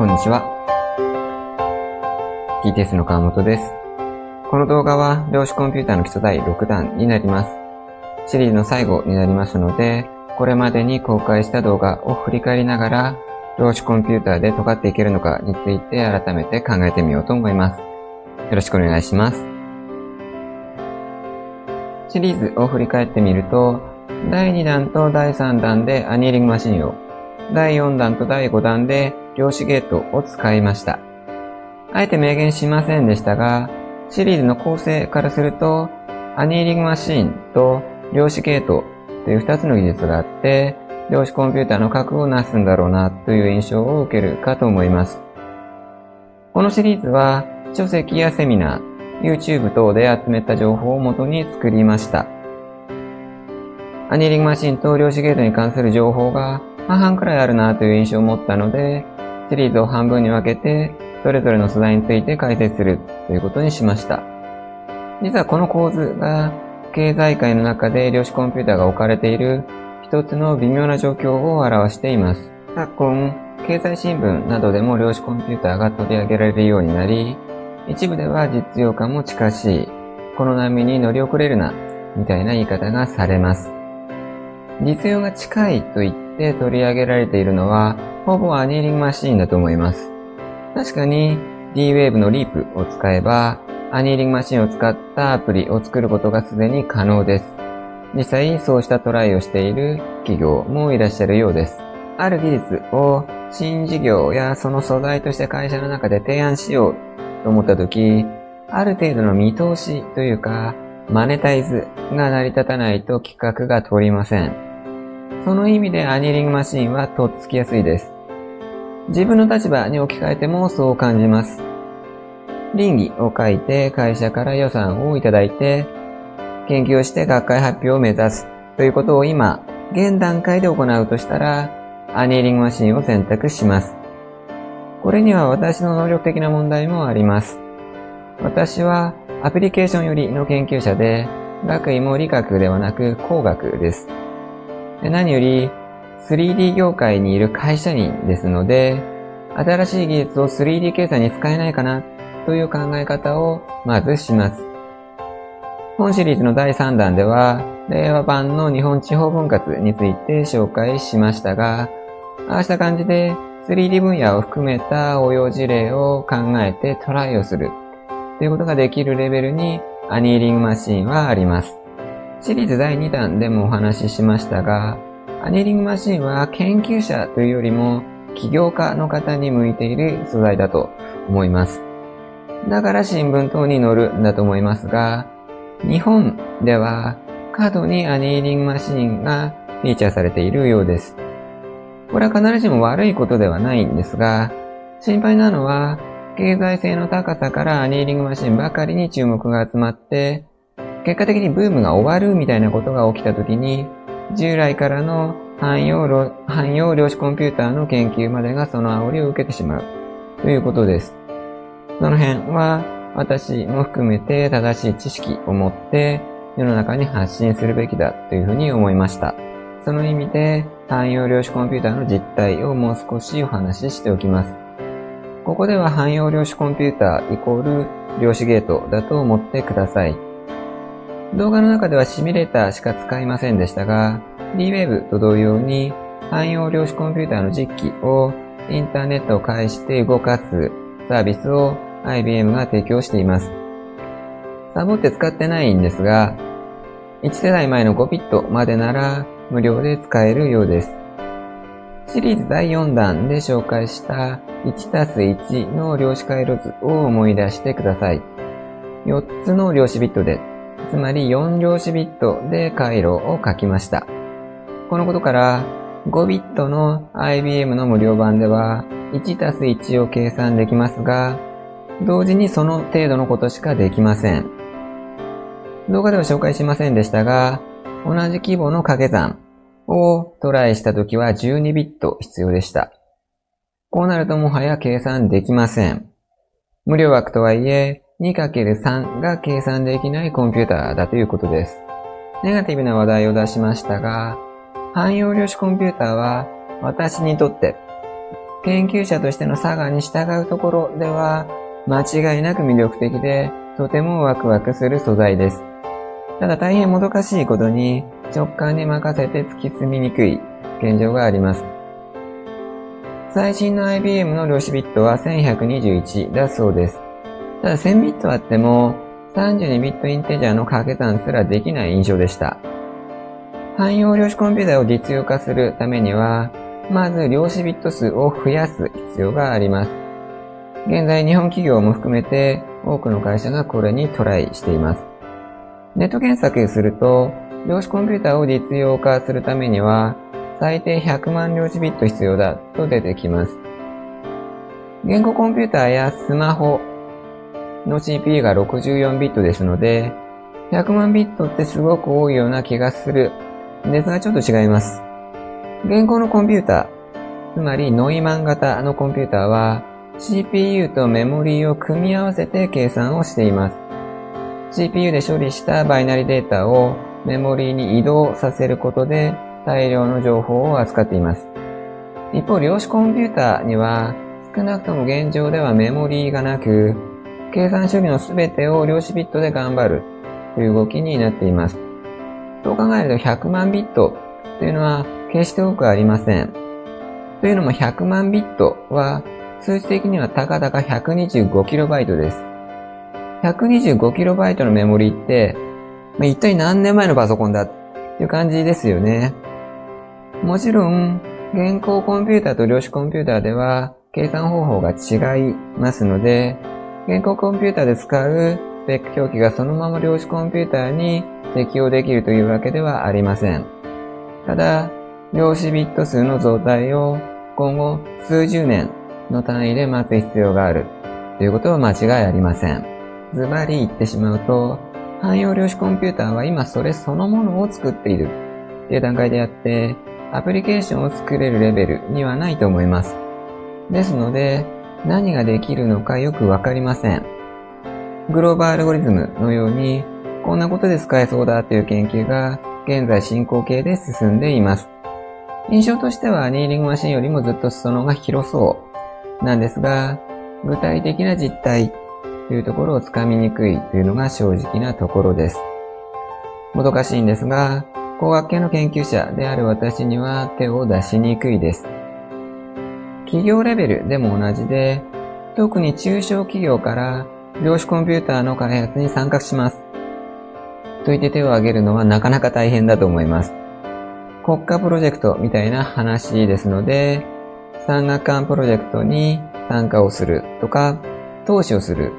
んにちは。TTS の川本です。この動画は量子コンピューターの基礎第6弾になります。シリーズの最後になりますので、これまでに公開した動画を振り返りながら、量子コンピューターで尖っていけるのかについて改めて考えてみようと思います。よろしくお願いします。シリーズを振り返ってみると、第2弾と第3弾でアニーリングマシンを、第4弾と第5弾で量子ゲートを使いました。あえて明言しませんでしたが、シリーズの構成からすると、アニーリングマシンと量子ゲートという2つの技術があって、量子コンピューターの核をなすんだろうなという印象を受けるかと思います。このシリーズは書籍やセミナー、YouTube 等で集めた情報をもとに作りました。アニーリングマシンと量子ゲートに関する情報が半々くらいあるなという印象を持ったので、シリーズを半分に分けて、それぞれの素材について解説するということにしました。実はこの構図が、経済界の中で量子コンピューターが置かれている一つの微妙な状況を表しています。昨今、経済新聞などでも量子コンピューターが取り上げられるようになり、一部では実用化も近しい、この波に乗り遅れるな、みたいな言い方がされます。実用が近いと言って取り上げられているのは、ほぼアニーリングマシーンだと思います。確かに D-Wave のリープを使えば、アニーリングマシンを使ったアプリを作ることがすでに可能です。実際そうしたトライをしている企業もいらっしゃるようです。ある技術を新事業やその素材として会社の中で提案しようと思ったとき、ある程度の見通しというか、マネタイズが成り立たないと企画が通りません。その意味でアニーリングマシンはとっつきやすいです。自分の立場に置き換えてもそう感じます。倫理を書いて会社から予算をいただいて、研究をして学会発表を目指すということを今、現段階で行うとしたら、アニーリングマシンを選択します。これには私の能力的な問題もあります。私はアプリケーション寄りの研究者で、学位も理学ではなく工学です。何より 3D 業界にいる会社員ですので、新しい技術を 3D 計算に使えないかなという考え方をまずします。本シリーズの第3弾では、令和版の日本地方分割について紹介しましたが、ああした感じで 3D 分野を含めた応用事例を考えてトライをするということができるレベルにアニーリングマシンはあります。シリーズ第2弾でもお話ししましたが、アニーリングマシンは研究者というよりも起業家の方に向いている素材だと思います。だから新聞等に載るんだと思いますが、日本では過度にアニーリングマシンがフィーチャーされているようです。これは必ずしも悪いことではないんですが、心配なのは経済性の高さからアニーリングマシンばかりに注目が集まって、結果的にブームが終わるみたいなことが起きたときに、従来からの汎用量子コンピューターの研究までがその煽りを受けてしまうということです。その辺は私も含めて正しい知識を持って世の中に発信するべきだというふうに思いました。その意味で汎用量子コンピューターの実態をもう少しお話ししておきます。ここでは汎用量子コンピューターイコール量子ゲートだと思ってください。動画の中ではシミュレーターしか使いませんでしたが、D-Wave と同様に汎用量子コンピューターの実機をインターネットを介して動かすサービスを IBM が提供しています。サボって使ってないんですが、1世代前の5ビットまでなら無料で使えるようです。シリーズ第4弾で紹介した 1+1 の量子回路図を思い出してください。4つの量子ビットで、つまり4量子ビットで回路を書きました。このことから5ビットの IBM の無料版では 1+1 を計算できますが、同時にその程度のことしかできません。動画では紹介しませんでしたが、同じ規模の掛け算をトライしたときは12ビット必要でした。こうなるともはや計算できません。無料枠とはいえ、2×3 が計算できないコンピューターだということです。ネガティブな話題を出しましたが、汎用量子コンピューターは私にとって研究者としての差がに従うところでは、間違いなく魅力的で、とてもワクワクする素材です。ただ大変もどかしいことに、直感に任せて突き進みにくい現状があります。最新の IBM の量子ビットは1121だそうです。ただ1000ビットあっても、32ビットインテジャーの掛け算すらできない印象でした。汎用量子コンピューターを実用化するためには、まず量子ビット数を増やす必要があります。現在日本企業も含めて多くの会社がこれにトライしています。ネット検索すると、量子コンピューターを実用化するためには、最低100万量子ビット必要だと出てきます。言語コンピューターやスマホの CPU が64ビットですので、100万ビットってすごく多いような気がするんですがちょっと違います。現行のコンピューター、つまりノイマン型のコンピューターは CPU とメモリーを組み合わせて計算をしています。CPU で処理したバイナリデータをメモリーに移動させることで大量の情報を扱っています。一方、量子コンピューターには少なくとも現状ではメモリーがなく、計算処理のすべてを量子ビットで頑張るという動きになっています。そう考えると100万ビットというのは決して多くありません。というのも100万ビットは数値的にはたかだか 125KB です。125KB のメモリーって、一体何年前のパソコンだっていう感じですよね。もちろん、現行コンピューターと量子コンピューターでは計算方法が違いますので、現行コンピューターで使うスペック表記がそのまま量子コンピューターに適用できるというわけではありません。ただ、量子ビット数の増大を今後数十年の単位で待つ必要があるということは間違いありません。ズバリ言ってしまうと、汎用量子コンピューターは今それそのものを作っているという段階であって、アプリケーションを作れるレベルにはないと思います。ですので、何ができるのかよくわかりません。グローバーアルゴリズムのように、こんなことで使えそうだという研究が現在進行形で進んでいます。印象としてはアニーリングマシンよりもずっと裾野が広そうなんですが、具体的な実態というところをつかみにくいというのが正直なところです。もどかしいんですが、工学系の研究者である私には手を出しにくいです。企業レベルでも同じで、特に中小企業から量子コンピューターの開発に参画しますと言って手を挙げるのはなかなか大変だと思います。国家プロジェクトみたいな話ですので、産学官プロジェクトに参加をするとか、投資をする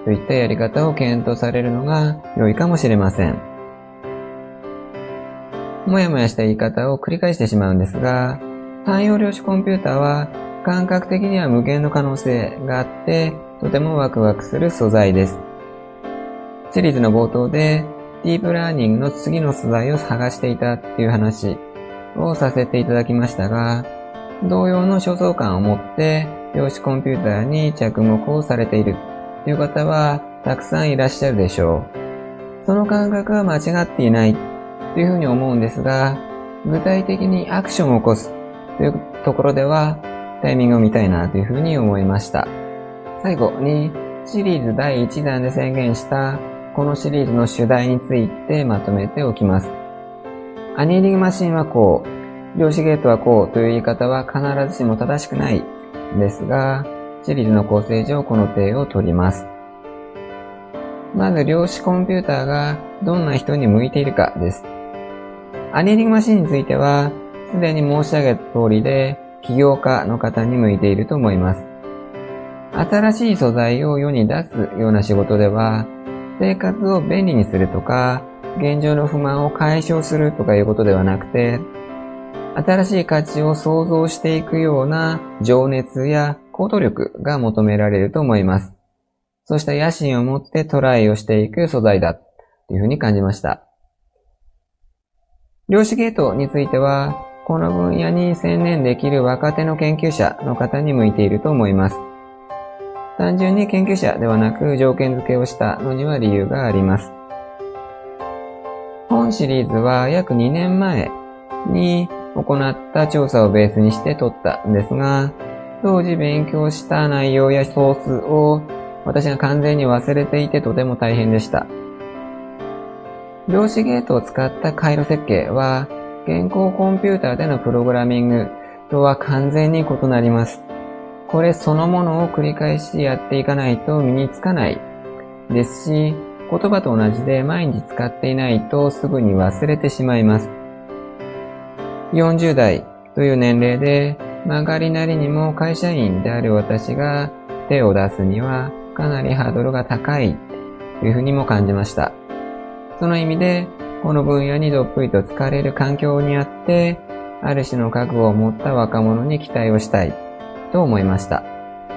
といったやり方を検討されるのが良いかもしれません。もやもやした言い方を繰り返してしまうんですが、汎用量子コンピューターは感覚的には無限の可能性があって、とてもワクワクする素材です。シリーズの冒頭で、ディープラーニングの次の素材を探していたっていう話をさせていただきましたが、同様の焦燥感を持って量子コンピューターに着目をされているという方はたくさんいらっしゃるでしょう。その感覚は間違っていないというふうに思うんですが、具体的にアクションを起こすというところではタイミングを見たいなというふうに思いました。最後にシリーズ第1弾で宣言したこのシリーズの主題についてまとめておきます。アニーリングマシンはこう、量子ゲートはこうという言い方は必ずしも正しくないんですが、シリーズの構成上この例を取ります。まず量子コンピューターがどんな人に向いているかです。アニーリングマシンについては、すでに申し上げた通りで、起業家の方に向いていると思います。新しい素材を世に出すような仕事では、生活を便利にするとか、現状の不満を解消するとかいうことではなくて、新しい価値を創造していくような情熱や行動力が求められると思います。そうした野心を持ってトライをしていく素材だというふうに感じました。量子ゲートについては、この分野に専念できる若手の研究者の方に向いていると思います。単純に研究者ではなく条件付けをしたのには理由があります。本シリーズは約2年前に行った調査をベースにして撮ったんですが、当時勉強した内容やソースを私が完全に忘れていてとても大変でした。量子ゲートを使った回路設計は、現行コンピューターでのプログラミングとは完全に異なります。これそのものを繰り返しやっていかないと身につかないですし、言葉と同じで毎日使っていないとすぐに忘れてしまいます。40代という年齢で曲がりなりにも会社員である私が手を出すにはかなりハードルが高いというふうにも感じました。その意味でこの分野にどっぷりと疲れる環境にあって、ある種の覚悟を持った若者に期待をしたいと思いました。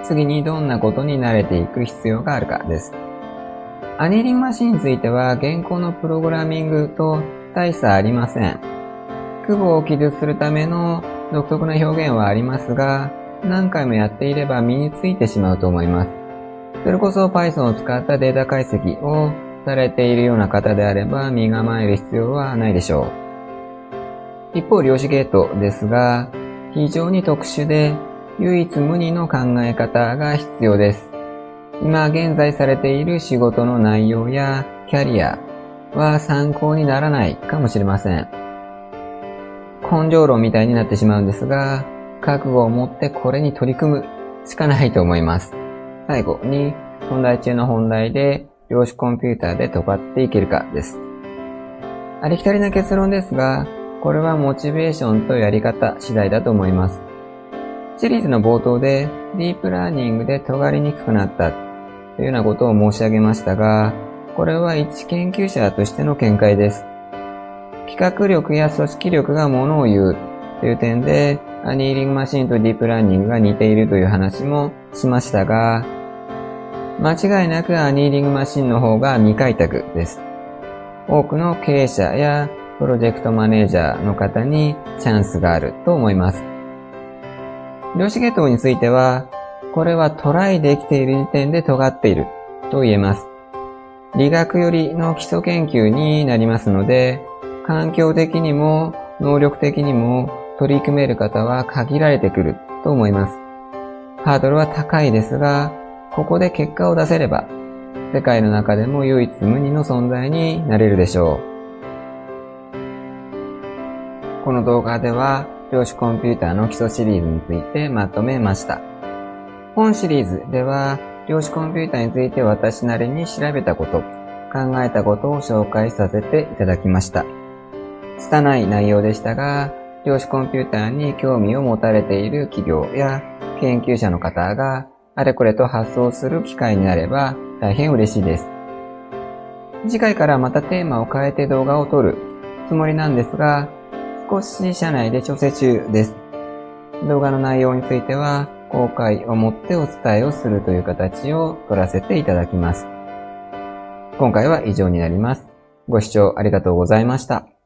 次にどんなことに慣れていく必要があるかです。アニーリングマシンについては現行のプログラミングと大差ありません。句語を記述するための独特な表現はありますが、何回もやっていれば身についてしまうと思います。それこそ Python を使ったデータ解析をされているような方であれば身構える必要はないでしょう。一方、量子ゲートですが、非常に特殊で唯一無二の考え方が必要です。今現在されている仕事の内容やキャリアは参考にならないかもしれません。根性論みたいになってしまうんですが、覚悟を持ってこれに取り組むしかないと思います。最後に、本題中の本題で量子コンピューターで尖っていけるかです。ありきたりな結論ですが、これはモチベーションとやり方次第だと思います。シリーズの冒頭でディープラーニングで尖りにくくなったというようなことを申し上げましたが、これは一研究者としての見解です。企画力や組織力がものを言うという点で、アニーリングマシンとディープラーニングが似ているという話もしましたが、間違いなくアニーリングマシンの方が未開拓です。多くの経営者やプロジェクトマネージャーの方にチャンスがあると思います。量子ゲートについては、これはトライできている時点で尖っていると言えます。理学よりの基礎研究になりますので、環境的にも能力的にも取り組める方は限られてくると思います。ハードルは高いですが、ここで結果を出せれば、世界の中でも唯一無二の存在になれるでしょう。この動画では、量子コンピューターの基礎シリーズについてまとめました。本シリーズでは、量子コンピューターについて私なりに調べたこと、考えたことを紹介させていただきました。拙い内容でしたが、量子コンピューターに興味を持たれている企業や研究者の方があれこれと発想する機会になれば大変嬉しいです。次回からまたテーマを変えて動画を撮るつもりなんですが、少し社内で調整中です。動画の内容については公開をもってお伝えをするという形を取らせていただきます。今回は以上になります。ご視聴ありがとうございました。